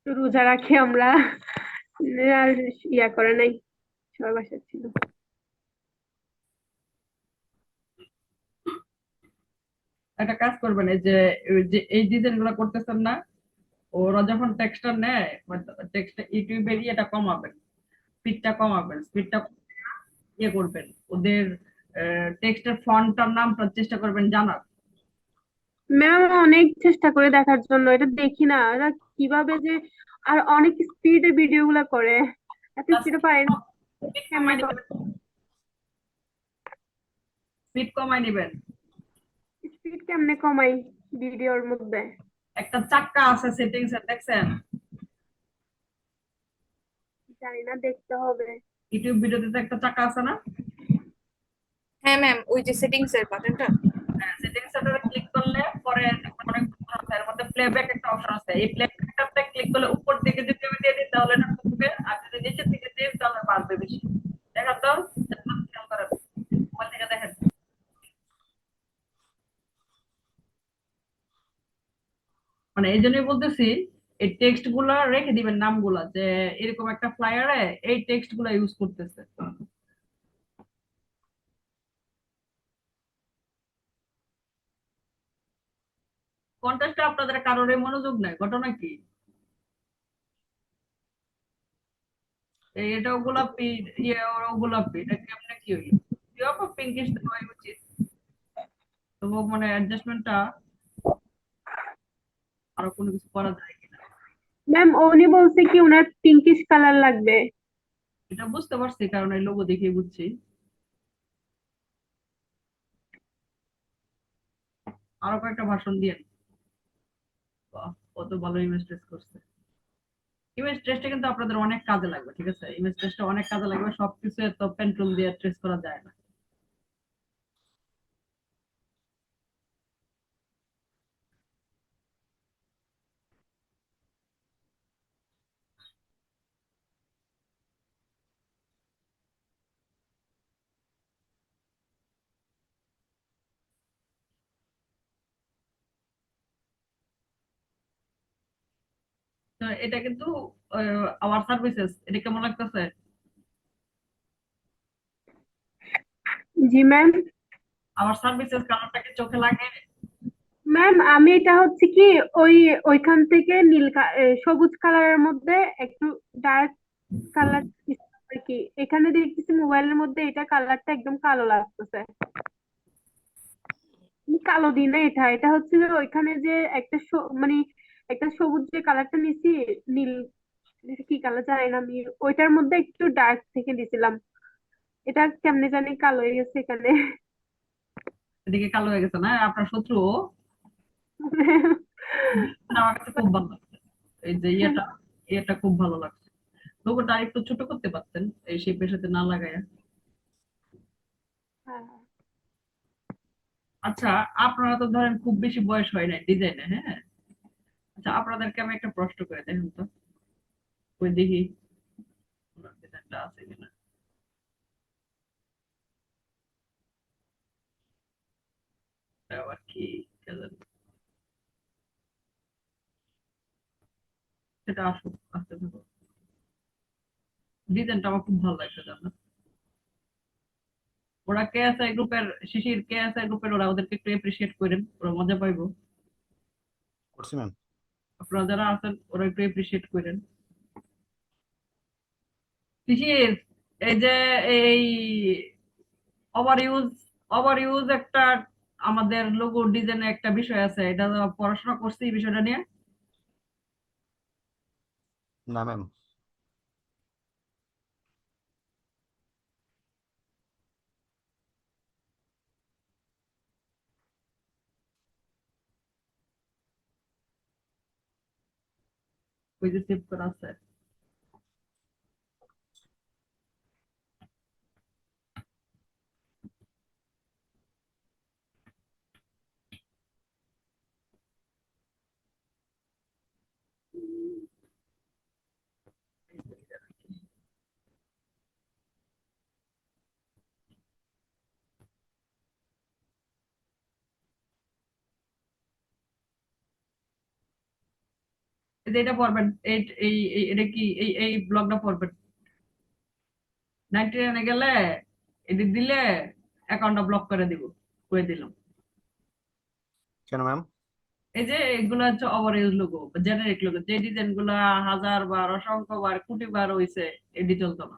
রোজা রাখি আমরা। আর ইয়া করে নাই, সবাই বাসায় ছিল। একটা কাজ করবেন, এই যে এই ডিজাইন গুলো করতেছেন না, ওরা যখন টেক্সটটা নেয়, টেক্সটটা ইউটিউবে এটা কমাবেন, স্পিডটা কমাবেন, স্পিডটা ইয়ে করবেন, ওদের টেক্সটের ফন্টটার নামটা চেষ্টা করবেন জানার। ম্যাম অনেক চেষ্টা করে দেখার জন্য, এটা দেখি না ওরা কিভাবে যে, আর অনেক স্পিডে ভিডিও গুলা করে, এত স্পিডে পারে না। স্পিড কেমনে কমাই নেবেন, স্পিড কমাই নেবেন। স্পিড কেমনে কমাই ভিডিওর মধ্যে? একটা চাক্কা আছে সেটিংস এ, দেখছেন? জানি না, দেখতে হবে। ইউটিউব ভিডিওতে তো একটা চাকা আছে না? হ্যাঁ ম্যাম, ওই যে সেটিংস এর বাটনটা। সেটিংস এ ক্লিক করলে পরে অনেক অপশন আছে, এর মধ্যে প্লেব্যাক একটা অপশন আছে, এই প্লেব্যাকটাতে ক্লিক করলে উপর দিকে যদি আমি দিয়ে দিই তাহলে এটা কমবে, আর যদি নিচের দিকে দিই তাহলে বাড়বে বেশি। দেখা তো, খেয়াল করেন, মোবাইল থেকে দেখেন। মানে এই জন্যই বলতেছি, এই টেক্সট গুলা রেখে দিবেন, নামগুলা, যে এরকম একটা ফ্লায়ারে এই টেক্সট গুলা ইউজ করতেছে। কন্টেস্টে আপনাদের কারোর মনোযোগ নাই, ঘটনা কি? এটাও গোলাপি, ইয়ে ওরাও গোলাপি, এটা কেমনে কি হইলো? পিঙ্কিশ দেওয়াই উচিত, তো মানে অ্যাডজাস্টমেন্টটা আরো কোনো কিছু করা যায় কিনা। ম্যাম উনি বলছে কি ওনার পিঙ্কিশ কালার লাগবে। এটা বুঝতে পারছি, কারণ এই লোগো দেখে বুঝছি। আরো কয়েকটা ভাষণ দিয়ে, বাহ, কত ভালো ইমেজ ট্রেস করছে। ইমেজ ট্রেসটা কিন্তু আপনাদের অনেক কাজে লাগবে, ঠিক আছে? ইমেজ ট্রেসটা অনেক কাজে লাগবে, সবকিছু এত পেন টুল দিয়ে ট্রেস করা যায় না। তো এটা কিন্তু আওয়ার সার্ভিসেস, এটা কেমন লাগতেছে? জি ম্যাম। আওয়ার সার্ভিসেস কালারটাকে চোখে লাগে? ম্যাম আমি এটা হচ্ছে কি, ওই ওইখান থেকে সবুজ কালারের মধ্যে একটু ডার্ক কালার আর কি, এখানে দেখতেছি মোবাইলের মধ্যে এটা কালারটা একদম কালো লাগতেছে। আমি কালো দিই না, এটা এটা হচ্ছে যে ওইখানে যে একটা মানে একটা সবুজ যে কালারটা নিছি, নীল, এটা কি কালার জানি না আমি, ওইটার মধ্যে একটু ডার্ক থেকে দিছিলাম, এটা কেমনে জানি কালো হয়ে গেছে এখানে। এদিকে কালো হয়ে গেছে না আপনার শত্রু? না, আমার কাছে খুব ভালো লাগছে, এই যে ইয়েটা খুব ভালো লাগছে। লোগোটা আরেকটু ছোট করতে পারতেন, এই শেপের সাথে না লাগায়া। হ্যাঁ। আচ্ছা, আপনারা তো ধরেন খুব বেশি বয়স হয় নাই ডিজাইনে, হ্যাঁ? আচ্ছা, আপনাদেরকে আমি একটা প্রশ্ন করে দেখেন তো, ওই দেখি ডিজাইনটা আছে কিনা। এটা আবার কি, কে জানে? সেটা আসুক, আসতে থাকো। ডিজাইনটা আমার খুব ভালো লাগছে, জানো? ওরা কেএসআই গ্রুপের, শিশির কেএসআই গ্রুপের, ওরা ওদেরকে একটু এপ্রিসিয়েট করেন, ওরা মজা পাইবো। করছি ম্যাম। আপনারা যারা আছেন ওরা একটু এপ্রিসিয়েট করেন। শিশির, এই যে এই ওভার ইউজ, ওভার ইউজ একটা আমাদের লোগো ডিজাইনে একটা বিষয় আছে, এটা পড়াশোনা করছি এই বিষয়টা নিয়ে। না ম্যাম। ওই যে সেভ করা আছে। এই যে এটা পড়বেন, এই এই এটা কি এই ব্লগটা পড়বেন। 99 গেলে এডিট দিলে অ্যাকাউন্টটা ব্লক করে দিলাম। কেন ম্যাম? এই যে এগুলো হচ্ছে over use logo, generic logo, যে ডিজাইন গুলা হাজার বার অসংখ্য বার কোটি বার হইছে, এডি চলতো না।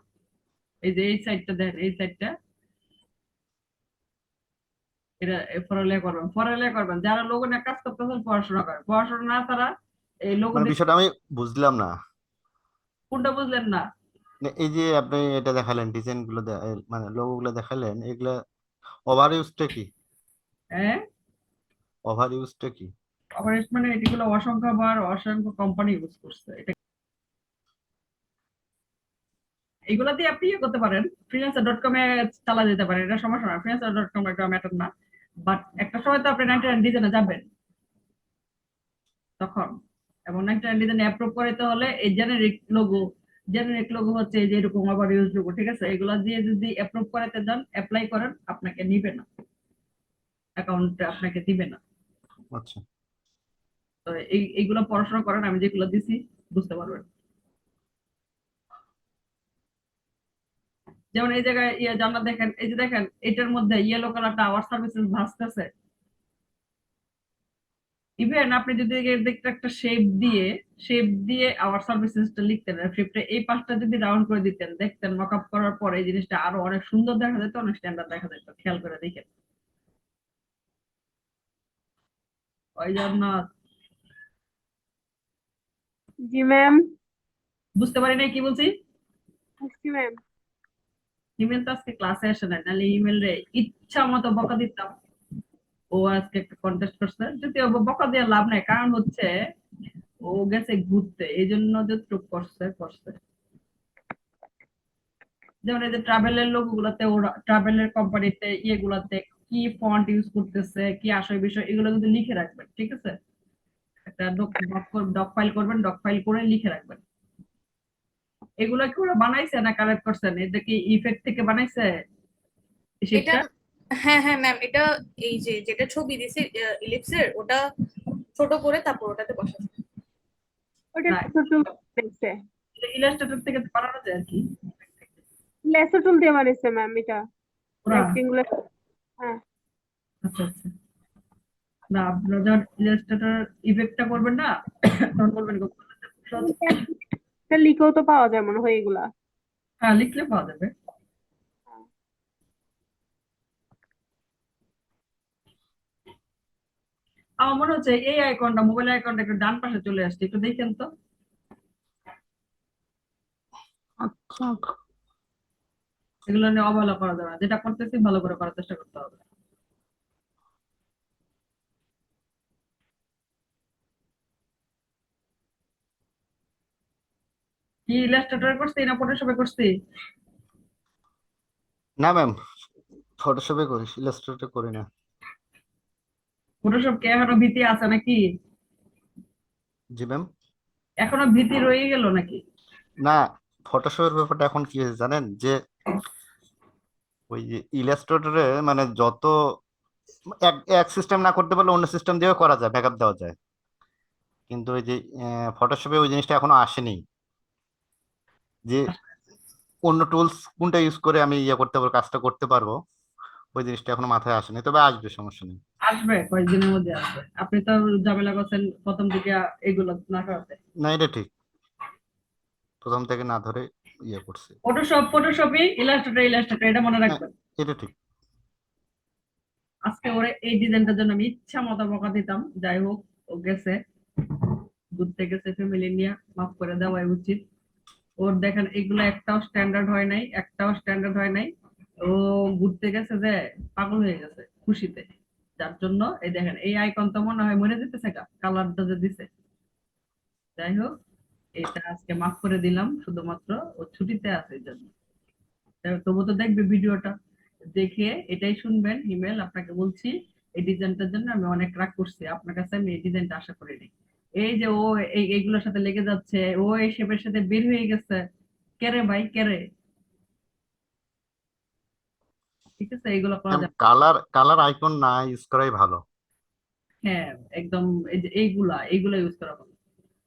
এই যে এই সাইডটা দেখেন, এই সাইডটা এটা পড়ালেখা করবেন যারা লোগো নিয়ে কাজ করতেছেন, পড়াশোনা করেন। পড়াশোনা না তারা এই লোগো মানে বিষয়টা আমি বুঝলাম না। কোনটা বুঝলেন না? এই যে আপনি এটা দেখালেন, ডিজাইন গুলো মানে লোগো গুলো দেখালেন, এগুলা ওভার ইউজটা কি? হ্যাঁ, ওভার ইউজটা কি? অপারেশন মানে এগুলো অসংখ্য বার অসংখ্য কোম্পানি ইউজ করছে এটা। এগুলা দিয়ে আপনি ইয়ে করতে পারেন, freelancer.com এ চালা যেতে পারেন, এটা সমস্যা না। freelancer.com একটা ম্যাটার না, বাট একটা সময় তো আপনি 99 ডিজাইনে যাবেন তখন। এবং 99 ডিজাইন অ্যাপ্রুভ করতে হলে এই জেনারিক লোগো হচ্ছে এই যে এরকম ওভার ইউজ লোগো, ঠিক আছে? এগুলা দিয়ে যদি অ্যাপ্রুভ করাতে যান, অ্যাপ্লাই করেন, আপনাকে নিবে না, অ্যাকাউন্টে আপনাকে দিবে না। আচ্ছা। তো এইগুলো পড়াশোনা করেন, আমি যেগুলো দিছি বুঝতে পারবেন। যেমন এই জায়গায় ইয়ে জানলা দেখেন, এই যে দেখেন এটার মধ্যে ইয়েলো কালারটা আওয়ার সার্ভিসেস ভাসতেছে। ইভেন আপনি যদি দেখতে একটা শেপ দিয়ে আওয়ার সার্ভিসেসটা লিখতেন, শেপটা এই পাশটা যদি রাউন্ড করে দিতেন, দেখতেন মকআপ করার পরে এই জিনিসটা আরো অনেক সুন্দর দেখা যেত, অনেক স্ট্যান্ডার্ড দেখা যেত। খেয়াল করে দেখেন। ওই জন্য জি ম্যাম। বুঝতে পারি নাই কি বলছি। বুঝছি ম্যাম। ইমেল তো আজকে ক্লাসে আসে নাই, নাহলে ইমেল রে ইচ্ছা মতো বকা দিতাম। ও আজকে একটা কন্টেস্ট করছে, যদিও বকা দিয়ে লাভ নাই, কারণ হচ্ছে ও গেছে ঘুরতে, এই জন্য যতটুকু করছে। যেমন এই যে ট্রাভেলের লোক গুলাতে, ওরা ট্রাভেলের কোম্পানিতে ইয়েগুলাতে কি ফন্ট ইউজ করতেছে, কি আসল বিষয়, এগুলো কিন্তু লিখে রাখবেন, ঠিক আছে? একটা ডক ফাইল করবেন, ডক ফাইল করে লিখে রাখবেন। এগুলো কি ওরা বানাইছে না কালেক্ট করছেন? এটা কি ইফেক্ট থেকে বানাইছে এই এটা শেপটা? হ্যাঁ হ্যাঁ ম্যাম, এটা এই যে যেটা ছবি দিছে ইলিপসের, ওটা ছোট করে তারপর ওটাতে বসাচ্ছে। ওটা না, ছোট বানাইছে। ইলাস্ট্রেটর থেকে বানানো যায় আর কি। লেসো টুল দিয়ে বানাইছে ম্যাম এটা, ওরা রেক্টেঙ্গুলার। হ্যাঁ। আচ্ছা আচ্ছা। না, আপনারা যখন ইলাস্ট্রেটর ইফেক্টটা করবেন না, তখন বলবেন গো, এটা লিখেও তো পাওয়া যায় মনে হয় এগুলা। হ্যাঁ লিখলে পাওয়া যাবে। আমার মনে হচ্ছে এই আইকনটা, মোবাইল আইকনটা একটু ডান পাশে চলে আসছে, একটু দেখেন তো। আচ্ছা। এগুলো নিয়ে অবহেলা করা যাবে না, যেটা করতেছি ভালো করে করার চেষ্টা করতে হবে। কি ইলাস্ট্রেটর করছি না ফটোশপে করছি? না ম্যাম, ফটোশপে করি, ইলাস্ট্রেটর করি না। ফটোশপ কে এখনো ভীতি আছে নাকি? জি ম্যাম। এখনো ভীতি রয়ে গেল নাকি? না, ফটোশপের ব্যাপারটা এখন কি হয়েছে জানেন, যে ওই যে ইলাস্ট্রেটরে মানে যত এক এক সিস্টেম না করতে পারলে অন্য সিস্টেম দিয়েও করা যায়, ব্যাকআপ দেওয়া যায়। কিন্তু ওই যে ফটোশপে ওই জিনিসটা এখনো আসেনি, যে অন্য টুলস কোনটা ইউজ করে আমি ইয়ে করতে পারবো, কাজটা করতে পারবো। ওই জিনিসটা এখনো মাথায় আসেনি, তবে আসবে, সমস্যা নেই। আসবে, কয়েকদিনের মধ্যে আসবে। আপনি তো ঝামেলা করছেন প্রথম দিকে এগুলো না করাতে। না, এটা ঠিক, প্রথম থেকে না ধরে ইয়ে করছি। ফটোশপই, ইলাস্ট্রেটর, এটা মনে হ্যাঁ, রাখবেন। এটা ঠিক। আজকে ওরে এই ডিজাইনটার জন্য আমি ইচ্ছা মতো বকা দিতাম, যাই হোক ও গেছে, ঘুরতে গেছে ফ্যামিলি নিয়ে, মাফ করে দেওয়াই উচিত। ওর দেখেন এগুলো একটাও স্ট্যান্ডার্ড হয় নাই। ও ঘুরতে গেছে যে পাগল হয়ে গেছে খুশিতে। যার জন্য এই দেখেন এই আইকন তো মনে হয় মরে যেতেছে, কালারটা যে দিছে। যাই হোক, এটা আজকে মাফ করে দিলাম, শুধুমাত্র ও ছুটিতে আছে এই জন্য। তবু তো দেখবে ভিডিওটা, দেখে এটাই শুনবেন। ইমেল আপনাকে বলছি, এই ডিজাইনটার জন্য আমি অনেক রাগ করছি, আপনার কাছে আমি এই ডিজাইনটা আশা করিনি। এই যে ও এইগুলোর সাথে লেগে যাচ্ছে, ও এই শেপের সাথে বের হয়ে গেছে, কেরে ভাই কেরে, ঠিক আছে? এইগুলো করা ম্যাম, যাবে। কালার কালার আইকন না ইউজ করাই ভালো। হ্যাঁ, একদম। এই যে এইগুলা ইউজ করা ভালো।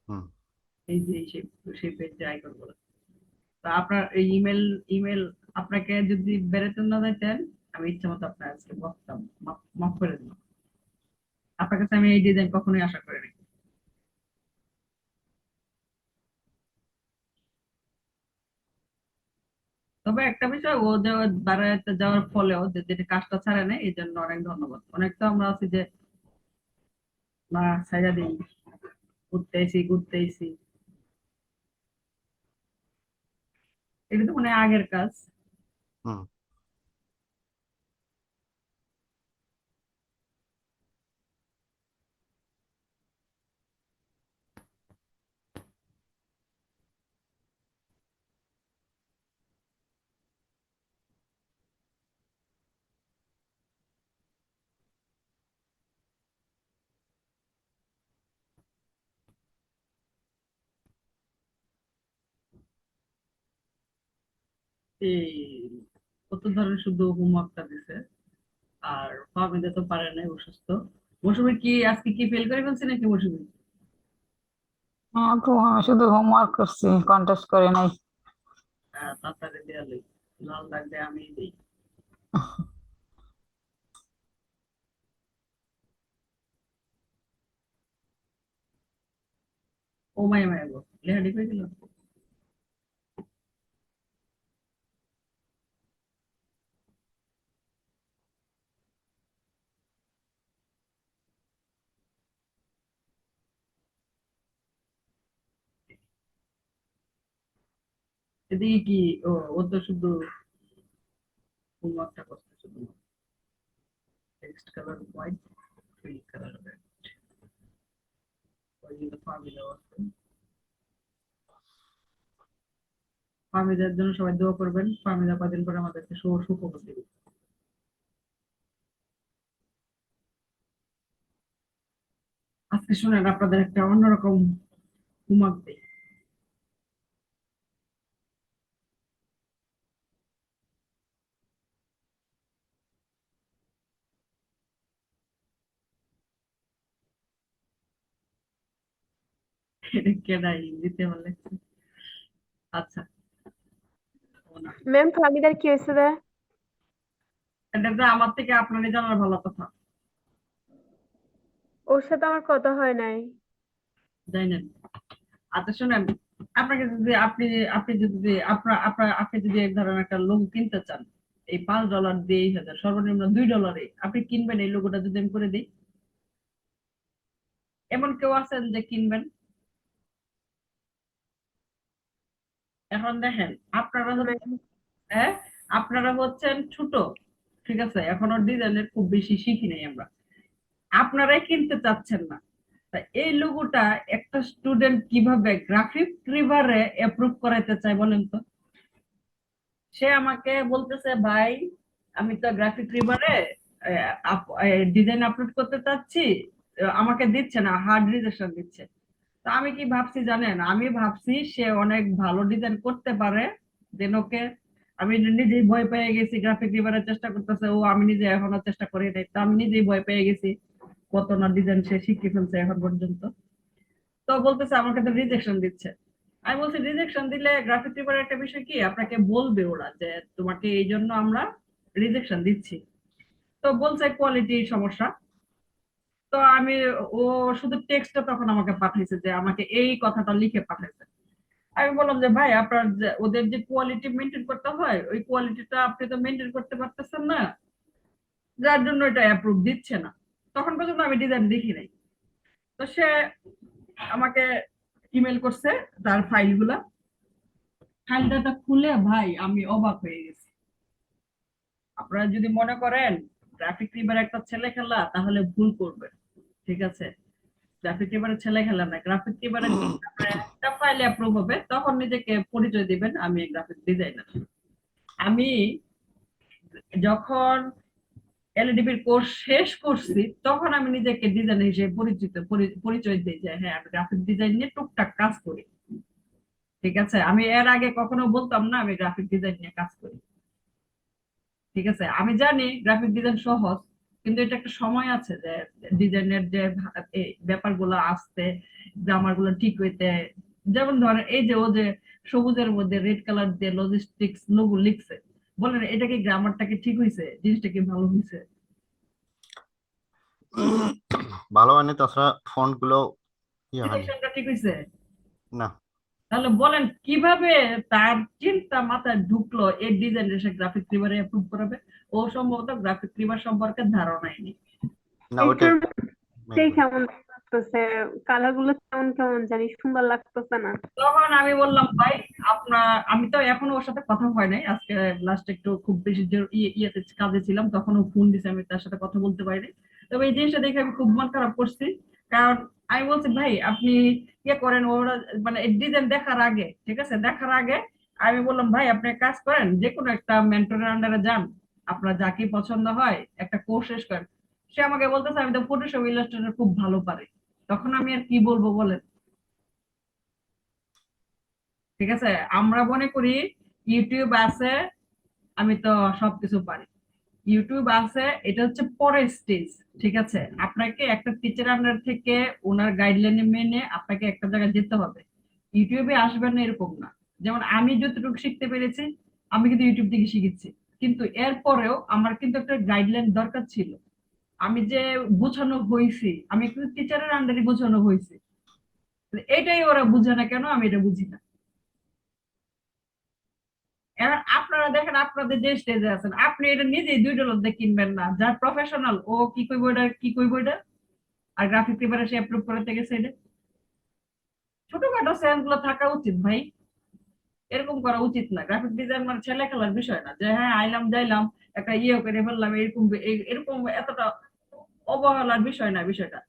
হুম। এই যে শেপের যে আইকন গুলো। তো আপনার এই ইমেল ইমেল আপনাকে যদি বেরোতে না দিতেন, আমি ইচ্ছা মতো আপনার আজকে বলতাম, মাফ করে দিন। আপনার কাছে আমি এই ডিজাইন কখনোই আশা করিনি। তবে একটা বিষয়, ও যে বেড়াতে যাওয়ার ফলেও যে যেটা কাজটা ছাড়ে না, এই জন্য অনেক ধন্যবাদ। অনেক তো আমরা আছি যে না ছাইড়া দিই, ঘুরতেছি। এটা তো মানে আগের কাজ। হুম। এই কত ধরনের শুধু হোমওয়ার্কটা দিছে। আর ফাহমিদা তো পারে নাই, অসুস্থ। মৌসুমী কি আজকে কি ফেল করে ফেলছে নাকি মৌসুমী? আপু আমি শুধু হোমওয়ার্ক করছি, কন্টেস্ট করে নাই। তাড়াতাড়ি দেওয়া লই, লাল দাগ দেয় আমি দিই। ও মায়া মায়া গো, লেহাটি করে দিল। এদিকে কি, ও তো শুধু হোমওয়ার্কটা করছে, শুধু text colour white, fill colour red. ওই জন্য ফাহমিদা আছে। ফাহমিদার জন্য সবাই দোয়া করবেন, ফাহমিদা কদিন পরে আমাদেরকে সুখবর দিবে। আজকে শুনেন আপনাদের একটা অন্যরকম হোমওয়ার্ক দিই। এটা কেডাই দিতে বলে? আচ্ছা, ও না, ম্যাম ফাহমিদার কি হয়েছে রে? এটা তো আমার থেকে আপনারই জানার ভালো কথা। ওর সাথে আমার কথা হয় নাই। জানেন? আচ্ছা শুনেন, আপনাকে যদি আপনি আপনি যদি আপনি যদি এক ধরনের একটা লোগো কিনতে চান, এই $5 দিয়ে 2000, সর্বনিম্ন $2 আপনি কিনবেন এই লোগোটা যদি আমি করে দিই? এমন কেউ আছেন যে কিনবেন? এখন দেখেন, আপনারা হচ্ছে, ম্যাম হ্যাঁ, আপনারা হচ্ছেন ছোট, ঠিক আছে, এখনো ডিজাইনের খুব বেশি শিখি নাই আমরা, আপনারাই কিনতে চাচ্ছেন না। তা এই লোগোটা একটা স্টুডেন্ট কিভাবে গ্রাফিক রিভারে অ্যাপ্রুভ করাইতে চায় বলেন তো? সে আমাকে বলতেছে, ভাই আমি তো গ্রাফিক রিভারে ডিজাইন আপলোড করতে চাচ্ছি, আমাকে দিচ্ছে না, হার্ড রিজেকশন দিচ্ছে। তা আমি কি ভাবছি জানেন, আমি ভাবছি সে অনেক ভালো ডিজাইন করতে পারে, দেন ওকে আমি নিজেই ভয় পেয়ে গেছি, গ্রাফিক রিভারের চেষ্টা করতেছে ও, আমি নিজে এখনো চেষ্টা করি নাই, তো আমি নিজেই ভয় পেয়ে গেছি, কত না ডিজাইন সে শিখে ফেলছে এখন পর্যন্ত। তো বলতেছে আমাকে তো রিজেকশন দিচ্ছে। আমি বলছি রিজেকশন দিলে গ্রাফিক রিভারের একটা বিষয় কি, আপনাকে বলবে ওরা যে তোমাকে এই জন্য আমরা রিজেকশন দিচ্ছি। তো বলছে কোয়ালিটির সমস্যা। তো আমি, ও শুধু টেক্সটটা তখন আমাকে পাঠাইছে, যে আমাকে এই কথাটা লিখে পাঠাইছে। আমি বললাম যে ভাই আপনার ওদের যে কোয়ালিটি মেনটেন করতে হয়, ওই কোয়ালিটিটা আপনি তো মেনটেন করতে পারতেছেন না, যার জন্য এটা অ্যাপ্রুভ দিচ্ছে না। তখন পর্যন্ত আমি ডিজাইন দেখি নাই। তো সে আমাকে ইমেল করছে তার ফাইলগুলা, ফাইলটা খুলে ভাই আমি অবাক হয়ে গেছি। আপনারা যদি মনে করেন গ্রাফিক রিভার একটা ছেলে খেলা, তাহলে ভুল করবেন, ঠিক আছে? গ্রাফিক রিভারের ছেলে খেলা না, গ্রাফিক রিভারের একটা ফাইল অ্যাপ্রুভ হবে তখন নিজেকে পরিচয় দিবেন আমি গ্রাফিক ডিজাইনার। আমি যখন এলডিবির কোর্স শেষ করছি, তখন আমি নিজেকে ডিজাইনার হিসেবে পরিচয় দিই যে হ্যাঁ আমি গ্রাফিক ডিজাইন নিয়ে টুকটাক কাজ করি, ঠিক আছে? আমি এর আগে কখনো বলতাম না আমি গ্রাফিক ডিজাইন নিয়ে কাজ করি, ঠিক আছে? আমি জানি গ্রাফিক ডিজাইন সহজ, কিন্তু এটা একটা সময় আছে যে ডিজাইনের যে ব্যাপারগুলো আসতে, গ্রামার গুলো ঠিক হইতে যেমন ধরেন এই যে ও যে সবুজের মধ্যে রেড কালার দিয়ে লজিস্টিক্স লোগো লিখছে, বলেন এটা কি গ্রামারটা কি ঠিক হয়েছে, জিনিসটা কি ভালো হয়েছে? ভালো হয়নি, তাছাড়া ফন্ট গুলো ইয়ে হয়নি। সিলেকশনটা ঠিক হয়েছে? না, তাহলে বলেন কিভাবে তার চিন্তা মাথায় ঢুকলো এই ডিজাইনের সে গ্রাফিক রিভারে অ্যাপ্রুভ করাবে? ও সম্ভবত গ্রাফিক রিভার সম্পর্কে ধারণাই নেই। না ওইটাই এইটার মেইন মধ্যেই পয়েন্ট। কেমন লাগতেছে, কালার গুলো কেমন কেমন জানি, সুন্দর লাগতেছে না। তখন আমি বললাম ভাই আপনার, আমি তো এখনো ওর সাথে কথা হয় নাই, আজকে লাস্ট একটু খুব বেশি ইয়েতে কাজে ছিলাম, তখন ও ফোন দিছে, আমি তার সাথে কথা বলতে পারিনি। তবে এই জিনিসটা দেখে আমি খুব মন খারাপ করছি, কারণ আমি বলছি ভাই আপনি ইয়ে করেন, ওরা মানে ডিজাইন দেখার আগে, ঠিক আছে, দেখার আগে আমি বললাম ভাই আপনি এক কাজ করেন, যে কোনো একটা মেন্টরের আন্ডারে যান, আপনার যাকে পছন্দ হয় একটা কোর্স শেষ করেন। সে আমাকে বলতেছে আমি তো ফটোশপ ইলাস্ট্রেটর খুব ভালো পারি। তখন আমি আর কি বলবো বলেন? ঠিক আছে, আমরা মনে করি ইউটিউব আছে, আমি তো সবকিছু পারি। ইউটিউব আছে, এটা হচ্ছে পরের স্টেজ। ঠিক আছে, আপনাকে একটা টিচার আন্ডার থেকে ওনার গাইডলাইন মেনে আপনাকে একটা জায়গায় যেতে হবে। ইউটিউবে আসবেন না এরকম না। যেমন আমি যতটুকু শিখতে পেরেছি, আমি কিন্তু ইউটিউব থেকে শিখেছি, কিন্তু এরপরেও আমার কিন্তু একটা গাইডলাইন দরকার ছিল। আমি যে বোঝানো হয়েছি, আমি কিন্তু টিচারের আন্ডারে বোঝানো হয়েছি, এটাই ওরা বুঝে না কেন, আমি এটা বুঝি না। এবার আপনারা দেখেন আপনাদের যে স্টেজে আছেন, আপনি এটা নিজেই $2 দিয়ে কিনবেন না, যার প্রফেশনাল ও কি কইব এটা, কি কইব এটা, আর গ্রাফিক পেপারে সে অ্যাপ্রুভ করতে গেছে এটা। ছোটখাটো সেন্স গুলো থাকা উচিত ভাই, এরকম করা উচিত না। গ্রাফিক ডিজাইন মানে ছেলে খেলার বিষয় না, যে হ্যাঁ আইলাম যাইলাম একটা ইয়ে করে ফেললাম, এরকম এরকম এতটা অবহেলার বিষয় না বিষয়টা।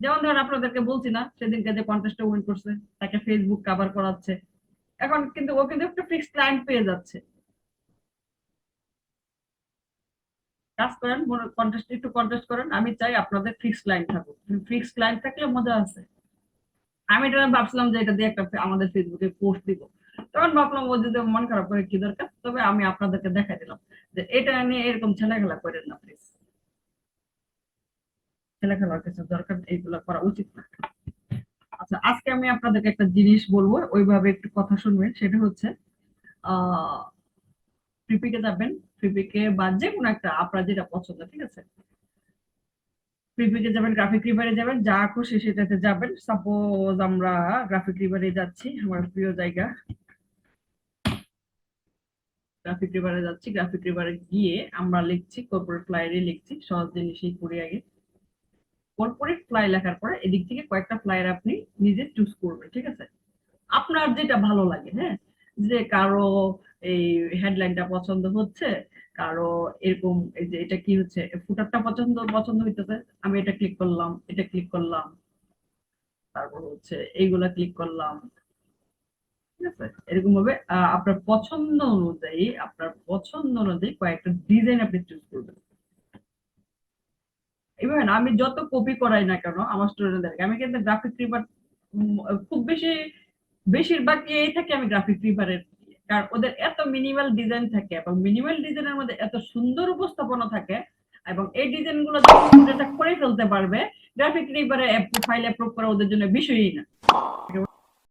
যেমন ধরেন আপনাদেরকে বলছি না সেদিনকে যে কন্টেস্টে উইন করছে, তাকে ফেসবুক কভার করাচ্ছে, এখন কিন্তু ও কিন্তু একটা ফিক্সড ক্লায়েন্ট পেয়ে যাচ্ছে। কাজ করেন, কন্টেস্ট একটু কন্টেস্ট করেন, আমি চাই আপনাদের ফিক্সড লাইন থাকুক। ফিক্সড লাইন থাকলে মজা আছে। আমি এটা ভাবছিলাম যে এটা দিয়ে একটা আমাদের ফেসবুকে পোস্ট দিব, তখন ভাবলাম ও যদি মন খারাপ করে কি দরকার, তবে আমি আপনাদেরকে দেখাই দিলাম যে এটা নিয়ে এরকম ছেলেখেলা করেন না প্লিজ। ছেলেখেলার কিছু দরকার, এইগুলো করা উচিত না। আচ্ছা, আজকে আমি আপনাদেরকে একটা জিনিস বলবো, ওইভাবে একটু কথা শুনবেন। সেটা হচ্ছে আহ ফ্রিপিকে যাবেন, ফ্রিপিকে বা যে কোনো একটা আপনার যেটা পছন্দ, ঠিক আছে, প্রিভিতে যাবেন, গ্রাফিক রিভারে যাবেন, যা খুশি সেটাতে যাবেন। সাপোজ আমরা গ্রাফিক রিভারে যাচ্ছি, আমার প্রিয় জায়গা। গ্রাফিক রিভারে যাচ্ছি, গ্রাফিক রিভারে গিয়ে আমরা লিখছি কর্পোরেট ফ্লাইয়ারে লিখছি, সহজ জিনিসই করি আগে। কর্পোরেট ফ্লাই লেখার পরে এদিক থেকে কয়েকটা ফ্লাইয়ার আপনি নিজে চুজ করবেন, ঠিক আছে, আপনার যেটা ভালো লাগে। হ্যাঁ, যে কারো এই হেডলাইনটা পছন্দ হচ্ছে, কারো এরকম এই যে এটা কি হচ্ছে ফুটারটা পছন্দ পছন্দ হইতেছে, আমি এটা ক্লিক করলাম, এটা ক্লিক করলাম, তারপর হচ্ছে এইগুলা ক্লিক করলাম। ঠিক আছে, এরকম ভাবে আপনার পছন্দ অনুযায়ী কয়েকটা ডিজাইন আপনি চুজ করবেন। এবার আমি যত কপি করাই না কেন আমার স্টুডেন্টদেরকে, আমি কিন্তু গ্রাফিক রিভার খুব বেশি, বেশিরভাগ এই থাকে আমি গ্রাফিক রিভারের, কারণ ওদের এত মিনিমাল ডিজাইন থাকে এবং মিনিমাল ডিজাইনের মধ্যে এত সুন্দর উপস্থাপনা থাকে, এবং এই ডিজাইন গুলো যখন স্টুডেন্টরা করে ফেলতে পারবে, গ্রাফিক রিভারে ফাইল অ্যাপ্রুভ করা ওদের জন্য বিষয়ই না।